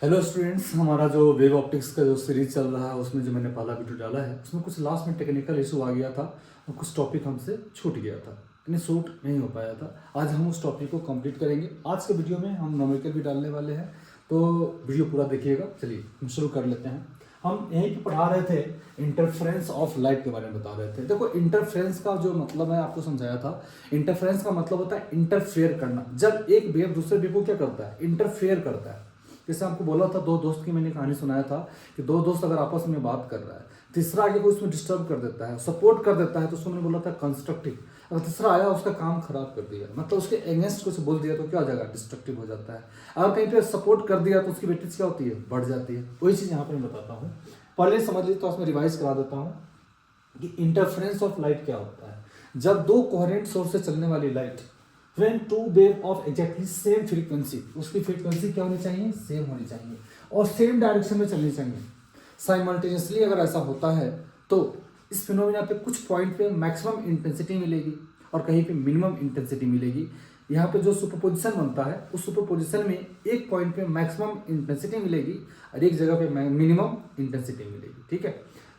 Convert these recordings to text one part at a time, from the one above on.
Hello students, हमारा जो wave optics का जो सीरीज चल रहा है उसमें जो मैंने पहला वीडियो डाला है उसमें कुछ लास्ट में टेक्निकल इशू आ गया था और कुछ टॉपिक हमसे छूट गया था, यानी शूट नहीं हो पाया था। आज हम उस टॉपिक को कंप्लीट करेंगे। आज के वीडियो में हम न्यूमेरिकल भी डालने वाले हैं, तो वीडियो पूरा देखिएगा। चलिए हम शुरू कर लेते हैं। हम यहीं पे पढ़ा रहे थे, इंटरफेरेंस ऑफ लाइट के बारे में बता रहे थे। देखो, इंटरफेरेंस का जो मतलब है आपको समझाया था। इंटरफेरेंस का मतलब होता है इंटरफेयर करना। जब एक वेव दूसरे वेव को क्या करता है? इंटरफेयर करता है। जैसे आपको बोला था, दो दोस्त की मैंने कहानी सुनाया था कि दो दोस्त अगर आपस में बात कर रहा है, तीसरा आगे को उसमें डिस्टर्ब कर देता है, सपोर्ट कर देता है, तो उसको मैंने बोला था कंस्ट्रक्टिव। अगर तीसरा आया उसका काम खराब कर दिया, मतलब उसके अगेंस्ट कुछ बोल दिया, तो क्या हो जाएगा? डिस्ट्रक्टिव हो जाता है। अगर कहीं पे सपोर्ट कर दिया तो उसकी वेटेज क्या होती है? बढ़ जाती है। वही चीज़ यहाँ पर मैं बताता हूँ। पहले समझ लीजिए, तो उसमें रिवाइज करा देता हूँ कि इंटरफेरेंस ऑफ लाइट क्या होता है। जब दो कोहेरेंट सोर्स से चलने वाली light, when two wave of exactly same frequency, उसकी फ्रीक्वेंसी क्या होनी चाहिए? सेम होनी चाहिए और सेम डायरेक्शन में चलनी चाहिए। साइमल्टेनियसली अगर ऐसा होता है तो इस फिनोमेना पे कुछ पॉइंट पे मैक्सिमम इंटेंसिटी मिलेगी और कहीं पे मिनिमम इंटेंसिटी मिलेगी। यहाँ पे जो सुपरपोजिशन बनता है, उस सुपरपोजिशन में एक पॉइंट पे मैक्सिमम इंटेंसिटी मिलेगी और एक जगह पे मिनिमम इंटेंसिटी मिलेगी। ठीक है,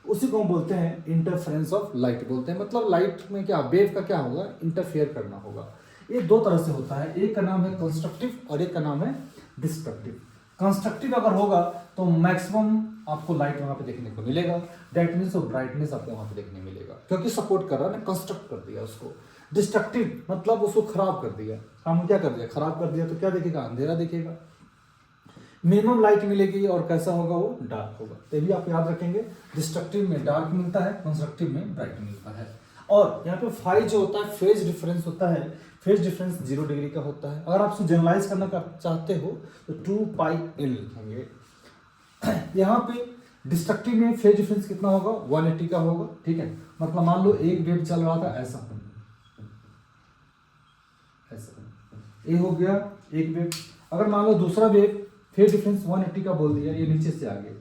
उसी को हम बोलते हैं इंटरफेरेंस ऑफ लाइट बोलते हैं। मतलब लाइट में क्या, वेव का क्या होगा? इंटरफेयर करना होगा। ये दो तरह से होता है, एक का नाम है कंस्ट्रक्टिव और एक का नाम है डिस्ट्रक्टिव। कंस्ट्रक्टिव अगर होगा तो मैक्सिमम आपको लाइट वहां पे देखने को मिलेगा, दैट मींस ब्राइटनेस आपको वहां पे देखने मिलेगा, क्योंकि सपोर्ट कर रहा है ना, कंस्ट्रक्ट कर दिया उसको। डिस्ट्रक्टिव मतलब उसको खराब कर दिया। हम क्या कर दिया? खराब कर दिया, तो क्या देखेगा? अंधेरा दिखेगा। मिनिमम लाइट मिलेगी और कैसा होगा? वो डार्क होगा। तो भी आप याद रखेंगे, डिस्ट्रक्टिव में डार्क मिलता है, कंस्ट्रक्टिव में ब्राइट मिलता है। और यहाँ पे फाई जो होता है, फेज डिफरेंस होता है। फेज डिफरेंस 0 डिग्री का होता है। अगर आप उसको जनरलाइज करना चाहते हो तो 2πl लिखेंगे। यहाँ पे डिस्ट्रक्टिव में फेज डिफरेंस कितना होगा? 180 का होगा। ठीक है, मतलब मान लो एक वेव चल रहा था ऐसा, ये हो गया एक वेव। अगर मान लो दूसरा वेव फेज डिफरेंस 180 का बोल दिया, ये नीचे से आगे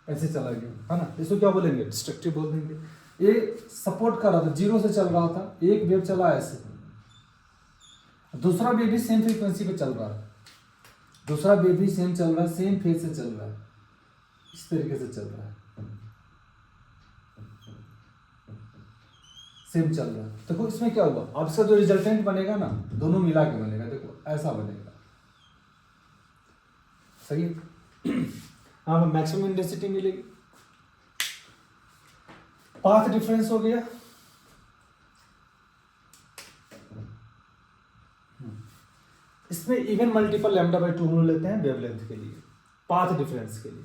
ऐसे चला गया, है ना, इसको क्या बोलेंगे? डिस्ट्रक्टिव बोल देंगे। ये सपोर्ट कर रहा था, 0 से चल रहा था, एक वेव चला ऐसे, दूसरा वेव भी सेम फ्रीक्वेंसी पे चल रहा है, दूसरा वेव भी सेम चल रहा है, सेम फेज से चल रहा है, इस तरीके से चल रहा है, सेम चल रहा है। देखो इसमें क्या हुआ? अब इसका जो रिजल्टेंट बनेगा ना, दोनों मिला के बनेगा। देखो ऐसा बनेगा, सही है। हाँ, मैक्सिमम इंटेंसिटी मिलेगी। पाथ डिफरेंस हो गया। इसमें इवन मल्टीपल λ/2 हम लेते हैं वेवलेंथ के लिए, पाथ डिफरेंस के लिए।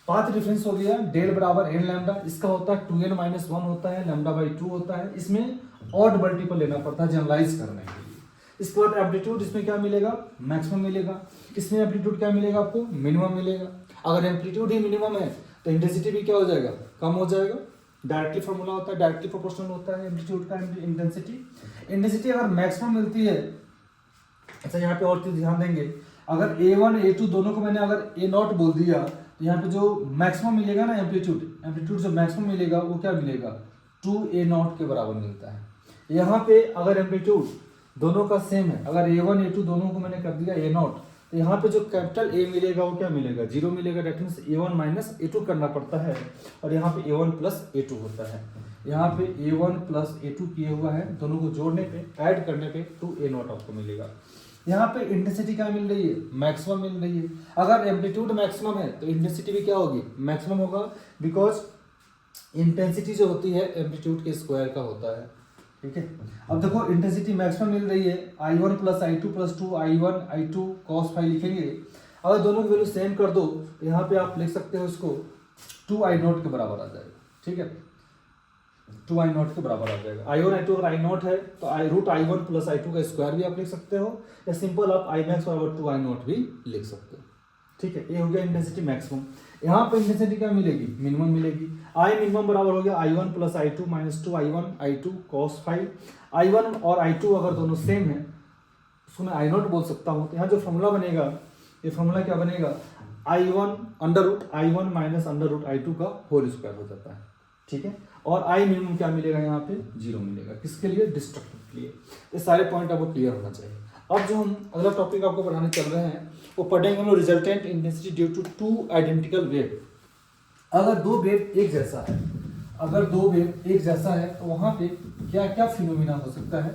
पाथ डिफरेंस हो गया डेल बराबर n लैम्डा, इसका होता है 2n-1 होता है, λ/2 होता है। इसमें ऑड मल्टीपल लेना पड़ता है जनरलाइज करने के लिए। इसके बाद एम्पलीट्यूड, इसमें क्या मिलेगा? मैक्सिमम मिलेगा। इसमें एम्पलीट्यूड क्या मिलेगा आपको? मिनिमम मिलेगा। अगर एम्पलीट्यूड ही मिनिमम है तो इंटेंसिटी भी क्या हो जाएगा? कम हो जाएगा। डायरेक्टली फॉर्मूला होता है, डायरेक्टली प्रोपोर्शनल होता है एम्पलीट्यूड का इंटेंसिटी। इंटेंसिटी अगर मैक्सिमम मिलती है, अच्छा यहाँ पे और चीज ध्यान देंगे, अगर A1 A2 दोनों को मैंने अगर A0 बोल दिया तो यहाँ पे जो मैक्सिमम मिलेगा ना एम्पलीट्यूड जो मैक्सिमम मिलेगा वो क्या मिलेगा? 2A0 के बराबर मिलता है। यहाँ पे अगर एम्पलीट्यूड दोनों का सेम है, अगर A1 A2 दोनों को मैंने कर दिया A0, तो यहाँ पे जो कैपिटल A मिलेगा वो क्या मिलेगा? 0 मिलेगा। डेट मीन्स A1 - A2 करना पड़ता है और यहाँ पे A1 + A2 होता है। यहाँ पे A1 + A2 किए हुआ है, दोनों को जोड़ने पे, ऐड करने पे 2A0 आपको मिलेगा। यहाँ पे इंटेंसिटी क्या मिल रही है? मैक्सिमम मिल रही है। अगर एम्पलीट्यूड मैक्सिमम है तो इंटेंसिटी भी क्या होगी? मैक्सिमम होगा, बिकॉज इंटेंसिटी जो होती है एम्पलीट्यूड के स्क्वायर का होता है। ठीक है, अब देखो इंटेंसिटी मैक्सिमम मिल रही है, I1 + I2 + 2I1 I2 cos phi लिखेंगे। अगर दोनों की वैल्यू सेम कर दो तो यहाँ पे आप लिख सकते हो इसको 2I0 के बराबर आ जाएगा। ठीक है, 2I0 के बराबर आ जाएगा। I1 I2 अगर I0 है तो √I1 + I2 का स्क्वायर भी आप लिख सकते हो, या सिंपल आप Imax = 2I0 भी लिख सकते हो। ठीक है, ये हो गया इंटेंसिटी मैक्सिमम। यहाँ पे इंटेंसिटी क्या मिलेगी? मिनिमम मिलेगी। I मिनिमम बराबर हो गया I1 + I2 - 2I1 I2 cos phi। I1 और I2 अगर दोनों सेम है उसको मैं I0 बोल सकता हूँ। तो यहाँ जो फॉर्मूला बनेगा, ये फॉर्मूला क्या बनेगा? I1 √I1 - √I2 का होल स्क्वायर हो जाता है। ठीक है, और I मिनिमम क्या मिलेगा? यहाँ पे 0 मिलेगा। किसके लिए? डिस्ट्रक्टिव के लिए। ये सारे पॉइंट आपको क्लियर होना चाहिए। अब जो हम अगला टॉपिक आपको पढ़ाने चल रहे हैं वो पढ़ेंगे हम लोग resultant intensity due to two identical wave. अगर दो वेव एक जैसा है, अगर दो वेव एक जैसा है तो वहाँ पे क्या क्या फिनोमिना हो सकता है,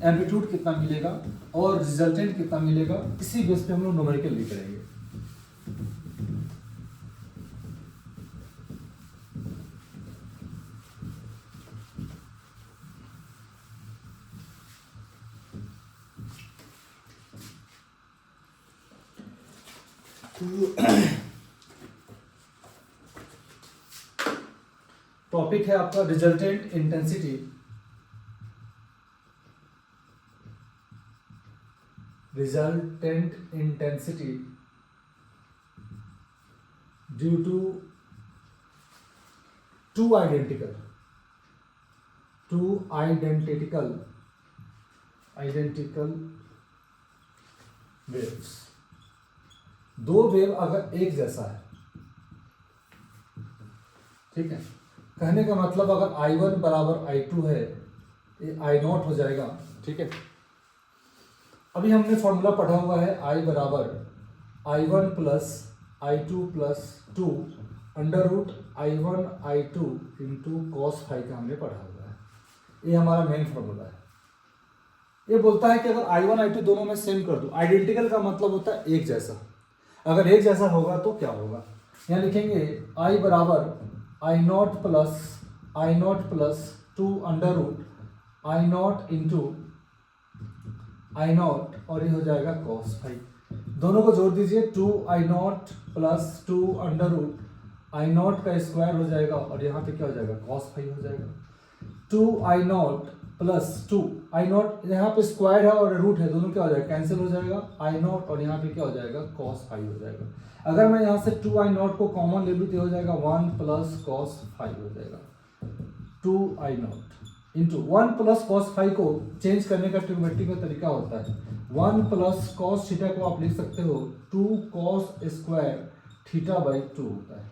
एम्पलीट्यूड कितना मिलेगा और रिजल्टेंट कितना मिलेगा, इसी बेस पे हम लोग न्यूमेरिकल भी करेंगे। टॉपिक है आपका resultant intensity due to two identical waves. दो वेव अगर एक जैसा है, ठीक है, कहने का मतलब अगर I1 बराबर I2 है, ये I0 हो जाएगा, ठीक है। अभी हमने फॉर्मूला पढ़ा हुआ है I बराबर I1 plus I2 plus 2 under root I1 I2 into cos phi का हमने पढ़ा हुआ है। ये हमारा मेन फॉर्मूला है। ये बोलता है कि अगर I1 I2 दोनों में सेम कर दो, आइडेंटिकल का मतलब होता है एक जैसा। अगर एक जैसा होगा तो क्या होगा, यहाँ लिखेंगे I बराबर I0 plus 2 under root I0 into I0 और ये हो जाएगा कॉस फाई। दोनों को जोड़ दीजिए, 2I0 plus 2 under root I0 का स्क्वायर हो जाएगा और यहाँ पे क्या हो जाएगा, कॉस फाई हो जाएगा। 2I0 प्लस 2 I0 यहाँ पे स्क्वायर है और रूट है, दोनों क्या हो जाएगा, कैंसिल हो जाएगा, I0 और यहाँ पे क्या हो जाएगा, कॉस फाई हो जाएगा। अगर मैं यहाँ से 2I0 को कॉमन ले लूँ तो हो जाएगा 1 प्लस कॉस फाई हो जाएगा। 2I0 into 1 plus cos phi को चेंज करने का ट्रिग्नोमेट्री का तरीका होता है, 1 प्लस कॉस थीटा को आप लिख सकते हो 2 कॉस स्क्वायर थीटा बाई 2 होता है।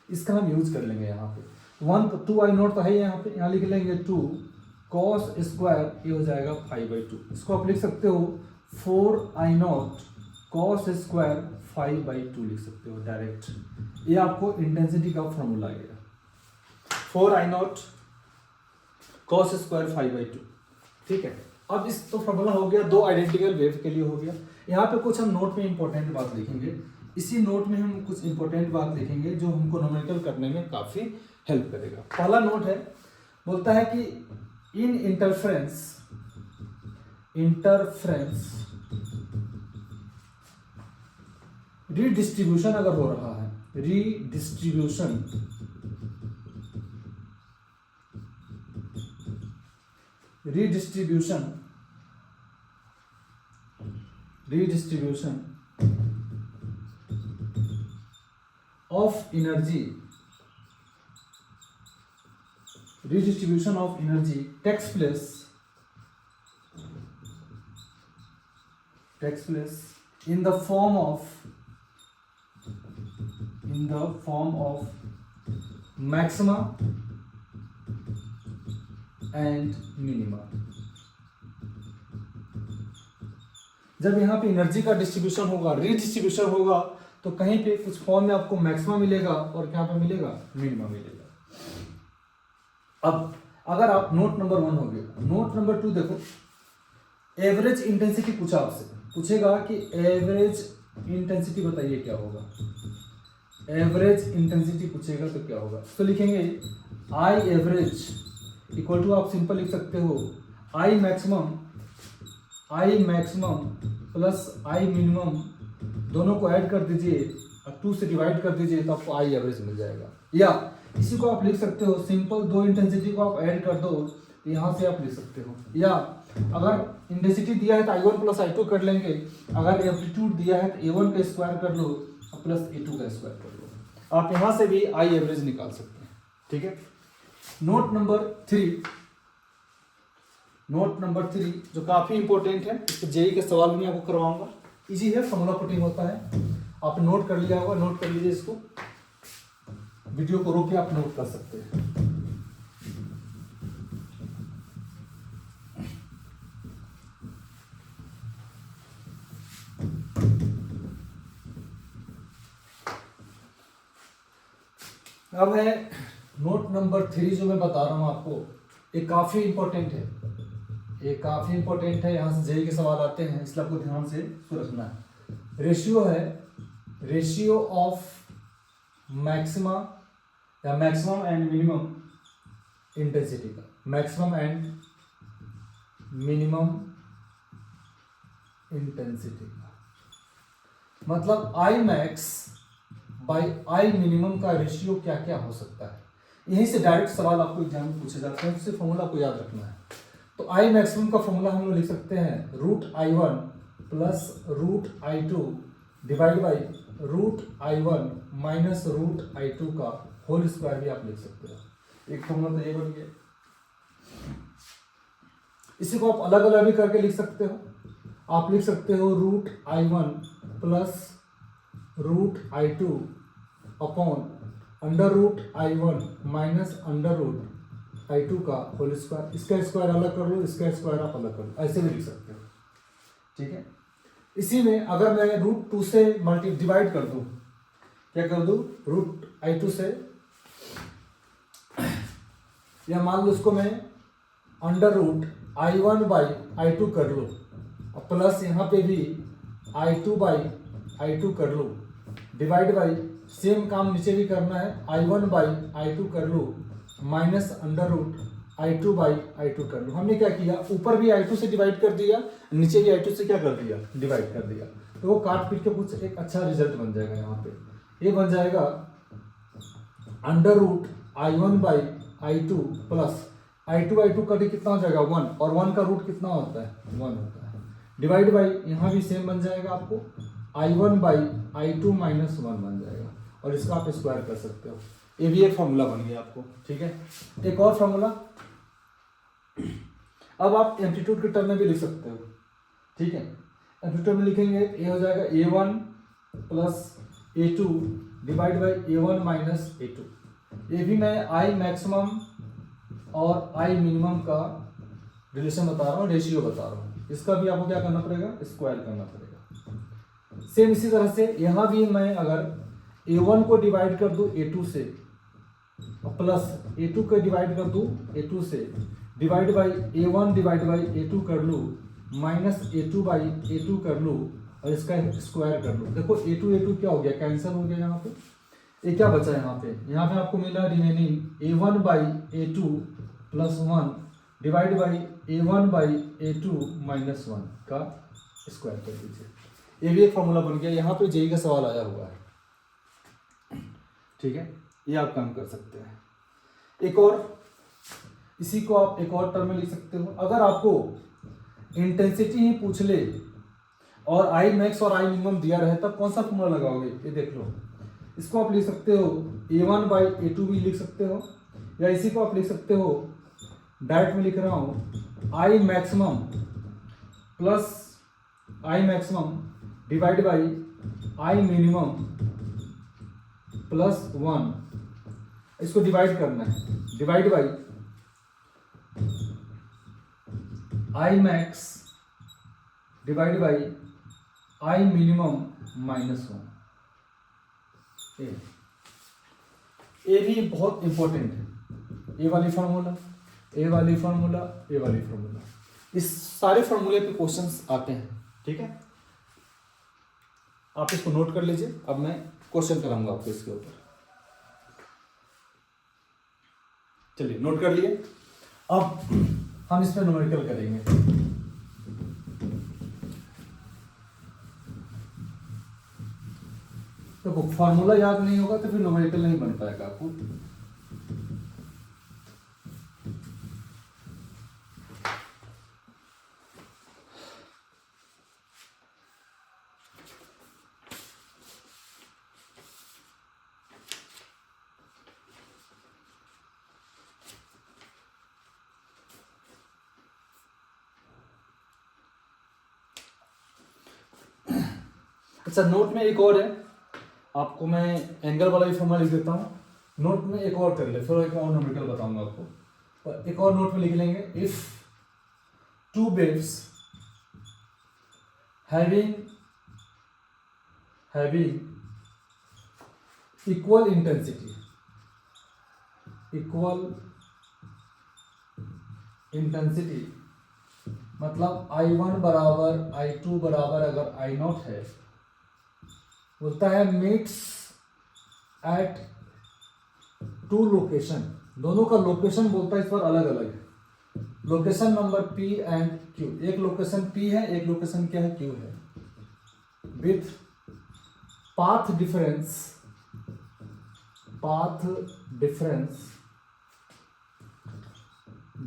इसका हम यूज कर लेंगे यहाँ पे 2I0 तो है यहाँ पे, यहाँ लिख लेंगे 2 कॉस स्क्वायर, ये हो जाएगा 5/2। इसको आप लिख सकते हो 4I0 कॉस स्क्वायर 5/2 लिख सकते हो डायरेक्ट। ये आपको इंटेंसिटी का फॉर्मूला आएगा, 4I0 कॉस स्क्वायर 5/2, ठीक है। अब इस तो फॉर्मूला हो गया, दो आइडेंटिकल वेव के लिए हो गया। यहाँ पे कुछ हम नोट में इंपॉर्टेंट बात लिखेंगे, इसी नोट में हम कुछ इंपॉर्टेंट बात लिखेंगे जो हमको न्यूमेरिकल करने में काफी हेल्प करेगा। पहला नोट है, बोलता है कि इन इंटरफ्रेंस रीडिस्ट्रीब्यूशन अगर हो रहा है, redistribution of energy takes place in the form of maxima and minima। जब यहाँ पे एनर्जी का डिस्ट्रीब्यूशन होगा, रीडिस्ट्रीब्यूशन होगा, तो कहीं पे कुछ फॉर्म में आपको मैक्सिमा मिलेगा और क्या पे मिलेगा, मिनिमा मिलेगा। अब अगर आप नोट नंबर 1 हो गया, नोट नंबर 2 देखो, एवरेज इंटेंसिटी पूछा आपसे, पूछेगा कि एवरेज इंटेंसिटी बताइए क्या होगा, एवरेज इंटेंसिटी पूछेगा तो क्या होगा। तो लिखेंगे आई एवरेज इक्वल टू, आप सिंपल लिख सकते हो I maximum plus I minimum, दोनों को ऐड कर दीजिए और 2 से डिवाइड कर दीजिए तो आपको आई एवरेज मिल जाएगा। या इसी को आप लिख सकते हो सिंपल, दो इंटेंसिटी को आप ऐड कर दो तो यहाँ से आप लिख सकते हो। या अगर इंटेंसिटी दिया है तो I1 प्लस I2 कर लेंगे, अगर एम्पलीट्यूड दिया है तो A1 का स्क्वायर कर लो और प्लस A2 का स्क्वायर कर लो। आप यहाँ से भी आई एवरेज निकाल सकते हैं, ठीक है। नोट नंबर 3 जो काफी इंपॉर्टेंट है, इस जेई के सवाल भी आपको करवाऊंगा, इजी है, फॉर्मूला पुटिंग होता है। आप नोट कर लिया होगा, नोट कर लीजिए, इसको वीडियो को रोक के आप नोट कर सकते हैं। अब है नोट नंबर 3 जो मैं बता रहा हूँ आपको, ये काफ़ी इंपॉर्टेंट है, ये काफ़ी इंपॉर्टेंट है, यहाँ से जेई के सवाल आते हैं, इसलिए आपको ध्यान से रखना है। रेशियो है, रेशियो ऑफ मैक्सिमा या मैक्सिमम एंड मिनिमम इंटेंसिटी का, मैक्सिमम एंड मिनिमम इंटेंसिटी का मतलब I max by I minimum का रेशियो क्या क्या हो सकता है। यहीं से डायरेक्ट सवाल आपको एग्जाम में पूछे जाते हैं, उससे फॉर्मूला को याद रखना है। तो आई मैक्सिमम का फॉर्मूला हम लोग लिख सकते हैं √I1 plus √I2 divide by √I1 minus √I2 का होल स्क्वायर भी आप लिख सकते हो। एक फॉर्मूला तो ये बन गया। इसी को आप अलग अलग भी करके लिख सकते हो। आप लिख सकते हो √I1 plus √I2 upon √I1 minus √I2 का होल स्क्वायर। इसका स्क्वायर अलग कर लो, इसका स्क्वायर आप अलग कर लो, ऐसे भी लिख सकते हो, ठीक है। इसी में अगर मैं √2 से डिवाइड कर दूं, क्या कर दूं, √I2 से, या मान लो इसको मैं √I1 बाई I2 कर लो, और प्लस यहाँ पे भी I2 बाई I2 कर लो, डिवाइड बाई सेम काम नीचे भी करना है, I1 बाई I2 कर लो माइनस √I2 बाई I2 कर लो। हमने क्या किया, ऊपर भी I2 से डिवाइड कर दिया, नीचे भी I2 से क्या कर दिया, डिवाइड कर दिया। तो वो काट पीट के कुछ एक अच्छा रिजल्ट बन जाएगा। यहाँ पे ये बन जाएगा √I1 by I2 plus I2 का कितना हो जाएगा 1, और 1 का रूट कितना होता है, 1 होता है, डिवाइड बाई यहाँ भी सेम बन जाएगा आपको I1 बाई I2 माइनस 1 बन जाएगा, और इसका आप स्क्वायर कर सकते हो। ये भी एक फॉर्मूला बन गया आपको, ठीक है। एक और फॉर्मूला, अब आप एम्पलीट्यूड के टर्म में भी लिख सकते हो, ठीक है। एम्पलीट्यूड में लिखेंगे, ये हो जाएगा A1 plus A2 divide by A1 minus A2। ये भी मैं आई मैक्सिमम और आई मिनिमम का रिलेशन बता रहा हूँ, रेशियो बता रहा हूँ। इसका भी आपको क्या करना पड़ेगा, स्क्वायर करना पड़ेगा। सेम इसी तरह से यहाँ भी मैं अगर A1 को डिवाइड कर दूं A2 से, प्लस A2 को डिवाइड कर दूं A2 से, divide by A1 divide by A2 कर लूँ, माइनस A2 बाई A2 कर लूँ, और इसका स्क्वायर कर लूँ। देखो A2 क्या हो गया, कैंसिल हो गया। यहाँ पे ये क्या बचा है, यहाँ पे आपको मिला remaining A1 by A2 plus 1 divide by A1 by A2 minus 1 का स्क्वायर कर दीजिए। ये भी एक फॉर्मूला बन गया। यहाँ पे जेई का सवाल आया हुआ है, ठीक है, ये आप काम कर सकते हैं। एक और, इसी को आप एक और टर्म में लिख सकते हो। अगर आपको इंटेंसिटी ही पूछ ले और आई मैक्स और आई मिनिमम दिया रहे, तब कौन सा फॉर्मूला लगाओगे, ये देख लो। इसको आप लिख सकते हो A1 बाई A2 भी लिख सकते हो, या इसी को आप लिख सकते हो, डायरेक्ट में लिख रहा हूं, I maximum plus I maximum divide by I minimum plus 1। इसको डिवाइड करना है, divide by I max divide by I minimum minus 1। ये भी बहुत इंपॉर्टेंट है। ए वाली फार्मूला, ए वाली फार्मूला, ए वाली फार्मूला, इस सारे फार्मूले पे क्वेश्चंस आते हैं, ठीक है। आप इसको नोट कर लीजिए। अब मैं क्वेश्चन कराऊंगा आपको इसके ऊपर। चलिए नोट कर लिए। अब हम इसमें न्यूमेरिकल करेंगे। तो फॉर्मूला याद नहीं होगा तो फिर न्यूमेरिकल नहीं बन पाएगा आपको। अच्छा, नोट में एक और है, आपको मैं एंगल वाला भी फॉर्मूला लिख देता हूँ। नोट में एक और कर ले, फिर एक और न्यूमेरिकल बताऊंगा आपको। और एक और नोट में लिख लेंगे, if two waves having equal intensity, equal intensity, मतलब I1 बराबर I2 बराबर अगर I0 है, बोलता है मीट्स एट टू लोकेशन, दोनों का लोकेशन बोलता है इस बार अलग अलग है, location number P and Q, एक लोकेशन P है, एक लोकेशन क्या है, Q है, with path difference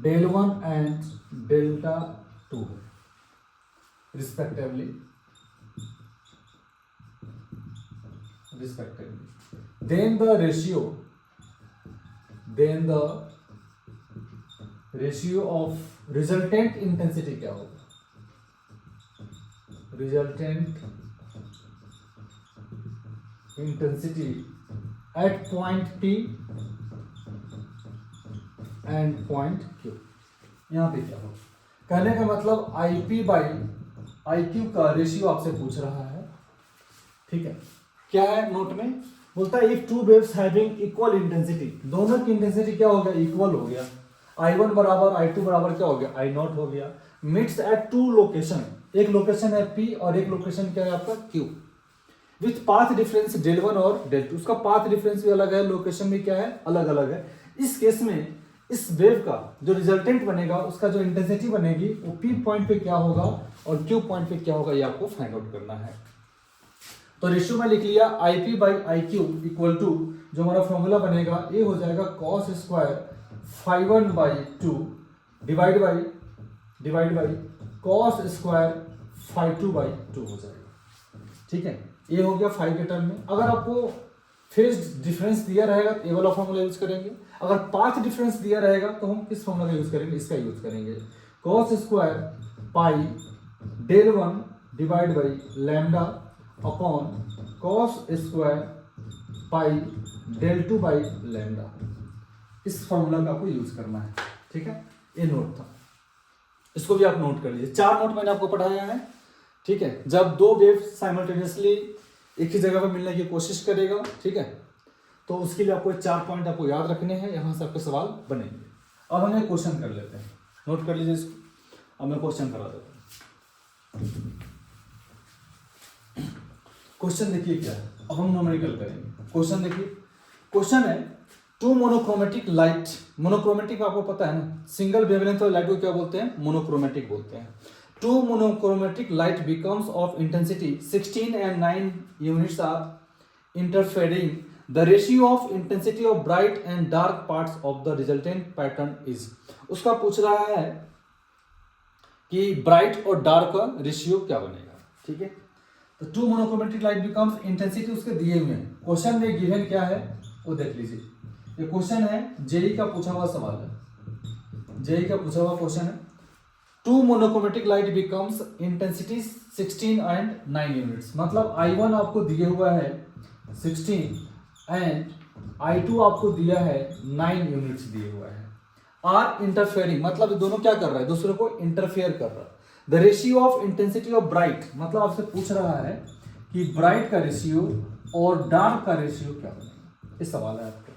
del 1 and delta 2 respectively. Then the ratio of resultant intensity क्या होगा, resultant intensity at point P and point Q, यहाँ पे क्या होगा, कहने का मतलब IP बाई IQ का रेशियो आपसे पूछ रहा है, ठीक है, क्या है नोट में, बोलता है if two waves having equal intensity, दोनों की इंटेंसिटी क्या हो गया, इक्वल हो गया, I1 बराबर I2 बराबर क्या हो गया, I0 हो गया, मीट्स एट टू लोकेशन, एक लोकेशन है P और एक लोकेशन क्या है आपका Q, with path difference del 1 और del 2, उसका पाथ डिफरेंस भी अलग है, लोकेशन भी क्या है, अलग अलग है। इस केस में इस वेव का जो रिजल्टेंट बनेगा, उसका जो इंटेंसिटी बनेगी वो P पॉइंट पे क्या होगा और Q पॉइंट पे क्या होगा, ये आपको फाइंड आउट करना है। तो रेशियो में लिख लिया IP by IQ equal to, जो हमारा फॉर्मूला बनेगा ये हो जाएगा cos square phi1 by 2 divide by cos square phi2 by 2 हो जाएगा, ठीक है, ये हो गया फाई के टर्म में। अगर आपको फेज डिफरेंस दिया रहेगा तो ये वाला फॉर्मूला यूज करेंगे, अगर पाथ डिफरेंस दिया रहेगा तो हम किस फॉर्मूला का यूज करेंगे, इसका यूज करेंगे, cos square pi del 1 divide by lambda upon cos square pi del 2 by lambda, इस फॉर्मूला का आपको यूज करना है, ठीक है, ये नोट था, इसको भी आप नोट कर लीजिए। 4 नोट मैंने आपको पढ़ाया है, ठीक है, जब दो वेव साइमल्टेनियसली एक ही जगह पर मिलने की कोशिश करेगा, ठीक है, तो उसके लिए आपको 4 पॉइंट आपको याद रखने हैं, यहाँ से आपके सवाल बनेंगे। अब हम एक क्वेश्चन कर लेते हैं, नोट कर लीजिए इसको, अब मैं क्वेश्चन करा देता हूँ। क्वेश्चन देखिए क्या है, अब हम न्यूमेरिकल करेंगे। क्वेश्चन देखिए, क्वेश्चन है टू मोनोक्रोमेटिक लाइट, मोनोक्रोमेटिक आपको पता है ना, सिंगल वेवलेंथ वाली लाइट को क्या बोलते हैं, मोनोक्रोमेटिक बोलते हैं। Two monochromatic light becomes of intensity 16 and 9 units are interfering. The ratio of intensity of bright and dark parts of the resultant pattern is. उसका पूछ रहा है कि bright और dark का रेशियो क्या बनेगा, ठीक है। तो two monochromatic light becomes intensity उसके दिए हुए हैं, क्वेश्चन में गिवन क्या है वो देख लीजिए। ये क्वेश्चन है जेई का पूछा हुआ सवाल है, जेई का पूछा हुआ क्वेश्चन है। Two monochromatic light becomes intensity 16 and 9 units, मतलब I1 आपको दिया हुआ है 16 एंड I2 आपको दिया है 9 यूनिट्स दिए हुआ है। आर इंटरफेयरिंग, मतलब दोनों क्या कर रहा है, दूसरे को इंटरफेयर कर रहा है। The ratio of intensity of bright, मतलब आपसे पूछ रहा है कि ब्राइट का रेशियो और डार्क का रेशियो क्या बनेगा, ये सवाल है आपको,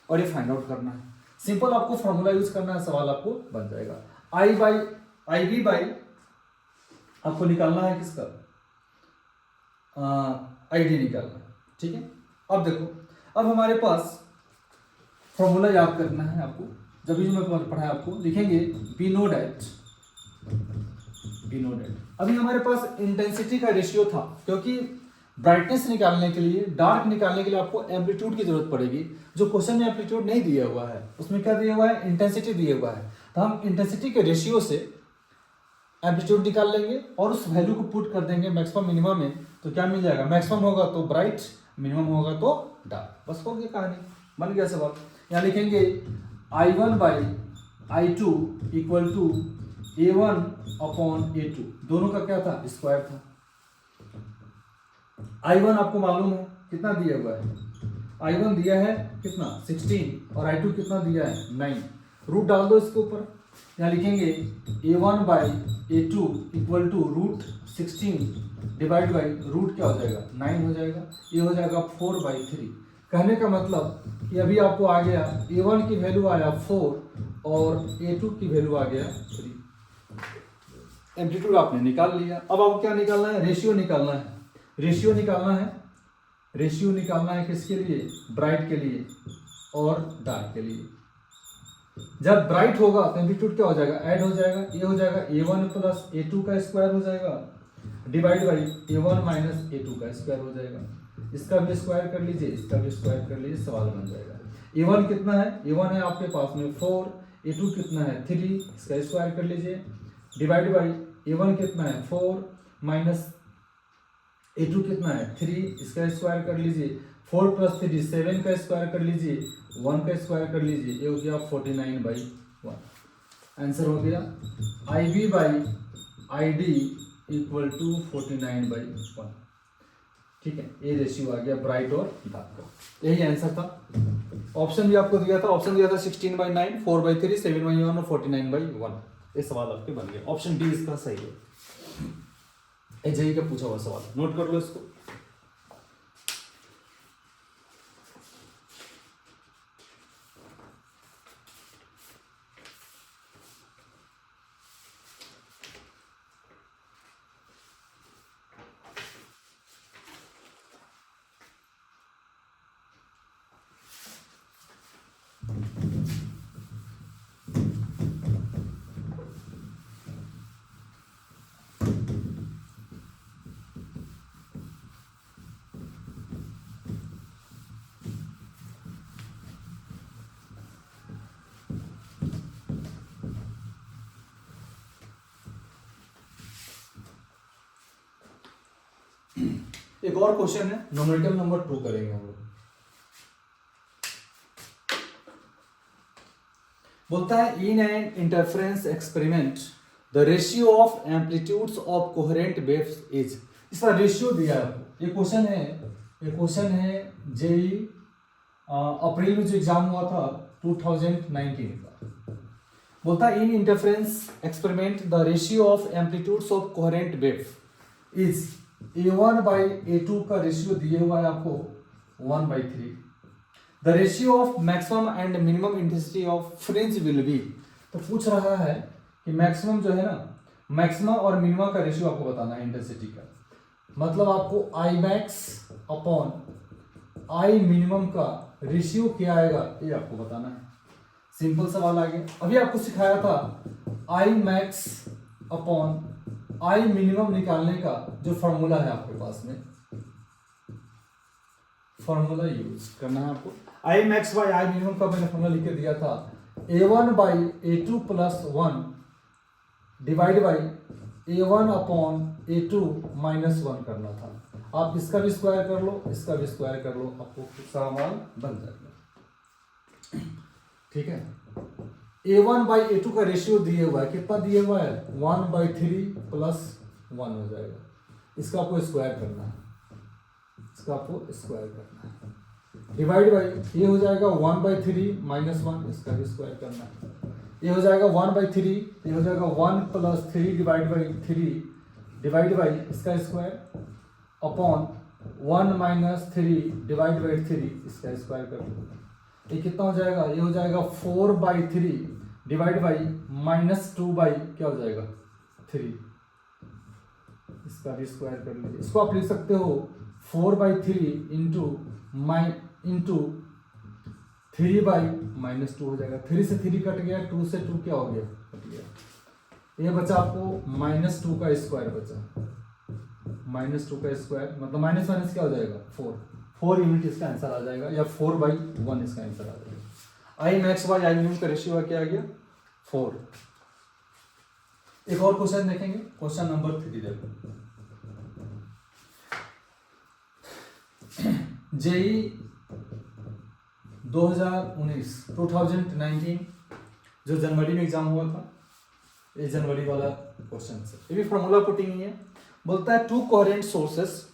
और ये फाइंड आउट करना है। सिंपल आपको फॉर्मूला यूज करना है, सवाल आपको बन जाएगा। IB बाई आपको निकालना है किसका, ID निकालना है, ठीक है। अब देखो, अब हमारे पास फॉर्मूला याद करना है आपको, जब भी मैं पढ़ाया आपको लिखेंगे P नोट एट। अभी हमारे पास इंटेंसिटी का रेशियो था, क्योंकि ब्राइटनेस निकालने के लिए, डार्क निकालने के लिए आपको एम्पलीट्यूड की जरूरत पड़ेगी। जो क्वेश्चन में एम्पलीट्यूड नहीं दिया हुआ है, उसमें क्या दिया हुआ है, इंटेंसिटी दिया हुआ है। तो हम इंटेंसिटी के रेशियो से एम्पलीट्यूड निकाल लेंगे और उस वैल्यू को पुट कर देंगे मैक्सिमम मिनिमम में, तो क्या मिल जाएगा, मैक्सिमम होगा तो ब्राइट, मिनिमम होगा तो डार्क, बस हो गया कहानी, बन गया सवाल। यहाँ लिखेंगे I1 by I2 equal to A1 upon A2, दोनों का क्या था, स्क्वायर था। I1 आपको मालूम है कितना दिया हुआ है, I1 दिया है कितना 16 और I2 कितना दिया है 9, रूट डाल दो इसके ऊपर। यहाँ लिखेंगे A1 by A2 equal to root 16 divide by root क्या हो जाएगा 9 हो जाएगा, ये हो जाएगा 4/3। कहने का मतलब कि अभी आपको आ गया A1 की वैल्यू आया 4 और A2 की वैल्यू आ गया 3। एम्पलीट्यूड आपने निकाल लिया। अब आपको क्या निकालना है? रेशियो निकालना है। रेशियो निकालना है, रेशियो निकालना है किसके लिए? ब्राइट के लिए और डार्क के लिए। जब ब्राइट होगा तो एम्पलीट्यूड क्या हो जाएगा? ऐड हो जाएगा, ये हो जाएगा A1 प्लस A2 का स्क्वायर हो जाएगा divide by A1 minus A2 का स्क्वायर हो जाएगा। इसका भी स्क्वायर कर लीजिए, इसका भी स्क्वायर कर लीजिए, सवाल बन जाएगा। A1 कितना है? A1 है आपके पास में 4, A2 कितना है 3, इसका स्क्वायर कर लीजिए डिवाइड बाई A1 कितना है 4 माइनस A2 कितना है 3, इसका स्क्वायर कर लीजिए। 4 प्लस 3 7 का स्क्वायर कर लीजिए, 1 का स्क्वायर कर लीजिए, ये हो गया 49/1। आंसर हो गया IB by ID equal to 49/1। ठीक है, ये रेशियो आ गया ब्राइट और डार्क का। यही आंसर था। ऑप्शन भी आपको दिया था, ऑप्शन दिया था 16/9, 4/3, 7/1 और 49/1। ये सवाल आपके बन गए। ऑप्शन डी इसका सही है। एजेई का पूछा हुआ सवाल, नोट कर लो इसको। एक और क्वेश्चन है, न्यूमेरिकल नंबर 2 करेंगे हम लोग। बोलता है in an interference experiment the ratio of amplitudes of coherent waves is. इसका रेशियो दिया है आपको। ये क्वेश्चन है जेई अप्रैल में जो एग्जाम हुआ था 2019 का। बोलता है in interference experiment the ratio of amplitudes of coherent wave is A1 by A2 का रेशियो दिए हुआ है आपको 1/3। The ratio of maximum and minimum intensity of fringe will be. तो पूछ रहा है कि मैक्सिमम जो है ना, मैक्सिमम और मिनिमम का रेशियो आपको बताना है इंटेंसिटी का। मतलब आपको I max upon I minimum का रेशियो क्या आएगा ये आपको बताना है। सिंपल सवाल आ गया। अभी आपको सिखाया था I max upon I minimum निकालने का जो फॉर्मूला है आपके पास में, फॉर्मूला यूज करना है आपको। I max by I minimum का मैंने फॉर्मूला लिख के दिया था A1 by A2 plus 1 divide by A1 upon A2 minus 1 करना था। आप इसका भी स्क्वायर कर लो, इसका भी स्क्वायर कर लो, आपको सवाल बन जाएगा। ठीक है, A1 बाई A2 का रेशियो दिए हुआ है, कितना दिए हुआ है 1/3 प्लस 1 हो जाएगा। इसका आपको स्क्वायर करना है, इसका आपको स्क्वायर करना है डिवाइड बाई ये हो जाएगा 1/3 माइनस 1, इसका भी स्क्वायर करना है। ये हो जाएगा 1/3, ये हो जाएगा 1 plus 3 divide by 3 divide by इसका square upon 1 minus 3 divide by 3, इसका स्क्वायर कर लो। ये कितना हो जाएगा? ये हो जाएगा 4/3 डिवाइड बाई -2 बाई क्या हो जाएगा 3, इसका भी स्क्वायर कर लीजिए। इसको आप लिख सकते हो 4/3 इंटू 3/-2 हो जाएगा। 3 से 3 कट गया, 2 से 2 क्या हो गया, कट गया। ये बचा आपको -2 का स्क्वायर बचा, -2 का स्क्वायर मतलब माइनस माइनस क्या हो जाएगा 4 यूनिट इसका आंसर आ जाएगा, या 4/1 इसका आंसर आ जाएगा। I max by I minimum का रेशियो क्या आ गया 4। एक और क्वेश्चन देखेंगे, क्वेश्चन नंबर 3 देखो। जेई 2019 जो जनवरी में एग्जाम हुआ था, ये जनवरी वाला क्वेश्चन है। ये भी फॉर्मूला पुटिंग ही है। बोलता है 2 coherent sources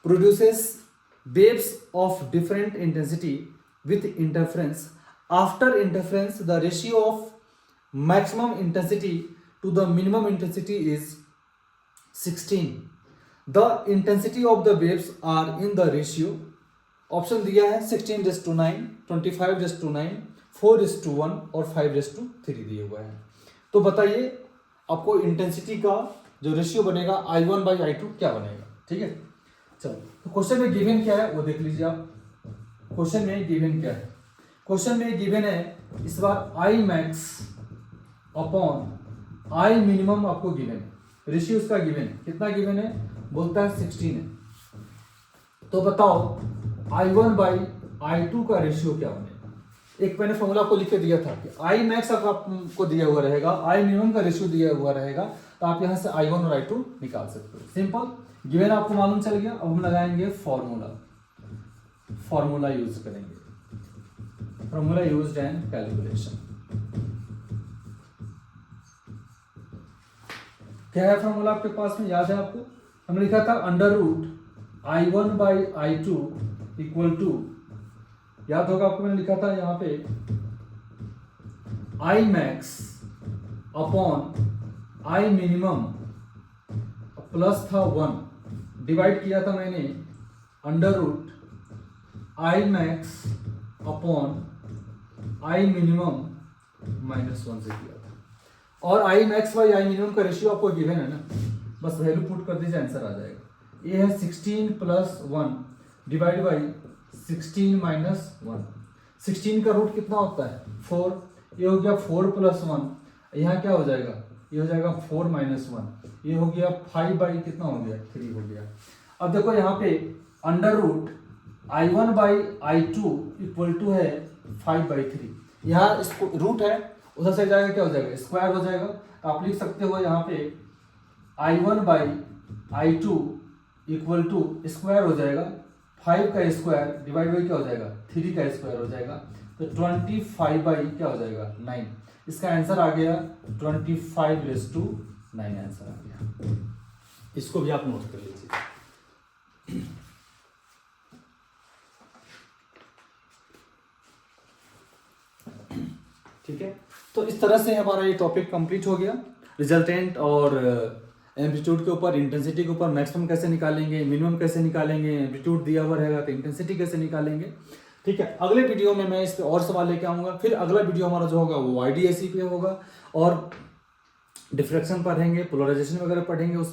produces waves of different intensity with interference. After interference, the ratio of maximum intensity to the minimum intensity is 16. The intensity of the waves are in the ratio option दिया है 16:9, 25:9, 4:1 और 5:3 दिए हुए हैं। तो बताइए आपको intensity का जो रेशियो बनेगा I1/I2 क्या बनेगा। ठीक है, चलो तो क्वेश्चन में गिवन क्या है वो देख लीजिए आप। क्वेश्चन में गिवन क्या है, क्वेश्चन में गिवन है इस बार I max upon I minimum आपको गिवन है, रेशियो उसका गिवन है, कितना गिवन है, बोलता है 16 है। तो बताओ I1/I2 का रेशियो क्या बनेगा। एक मैंने फॉर्मूला आपको लिख के दिया था कि I मैक्स आपको दिया हुआ रहेगा, I मिनिमम का रेशियो दिया हुआ रहेगा, तो आप यहां से I1 और I2 निकाल सकते हो। सिंपल, गिवन आपको मालूम चल गया। अब हम लगाएंगे फॉर्मूला यूज करेंगे, फॉर्मूला यूज्ड एंड कैलकुलेशन। क्या है फॉर्मूला आपके पास में, याद है आपको, हमने लिखा था √I1/I2 इक्वल टू, याद होगा आपको, मैंने लिखा था यहाँ पे I max upon I minimum plus था 1, डिवाइड किया था मैंने √I max upon I minimum -1 से किया था। और I max by I minimum का रेशियो आपको गिवन है ना, बस वैल्यू पुट कर दीजिए, आंसर आ जाएगा। ये है 16 + 1 डिवाइड बाई 16 - 1। 16 का रूट कितना होता है, 4, ये हो गया 4 + 1, यहाँ क्या हो जाएगा, ये हो जाएगा 4 - 1, ये हो गया 5 कितना हो गया, 3 हो गया। अब देखो यहाँ पे √I1/I2 इक्वल टू है 5/3, यहाँ इसको रूट है, उधर से जाएगा क्या हो जाएगा, स्क्वायर हो जाएगा। तो आप लिख सकते हो यहाँ पे I1/I2 इक्वल टू स्क्वायर हो जाएगा 5 का स्क्वायर डिवाइड बाई क्या हो जाएगा, 3 का स्क्वायर हो जाएगा, तो 25 क्या हो जाएगा, 9। इसका आंसर आ गया 25/9 आंसर आ गया। इसको भी आप नोट कर लीजिए। ठीक है, तो इस तरह से हमारा ये टॉपिक कंप्लीट हो गया। रिजल्टेंट और एम्पलीट्यूड के ऊपर, इंटेंसिटी के ऊपर मैक्सिमम कैसे निकालेंगे, मिनिमम कैसे निकालेंगे, एम्पलीट्यूड दिया हुआ रहेगा तो इंटेंसिटी कैसे निकालेंगे। ठीक है, अगले वीडियो में मैं इस पे और सवाल लेके आऊँगा। फिर अगला वीडियो हमारा जो होगा वो IDSE पे होगा और डिफ्रैक्शन पढ़ेंगे, पोलराइजेशन वगैरह पढ़ेंगे। उस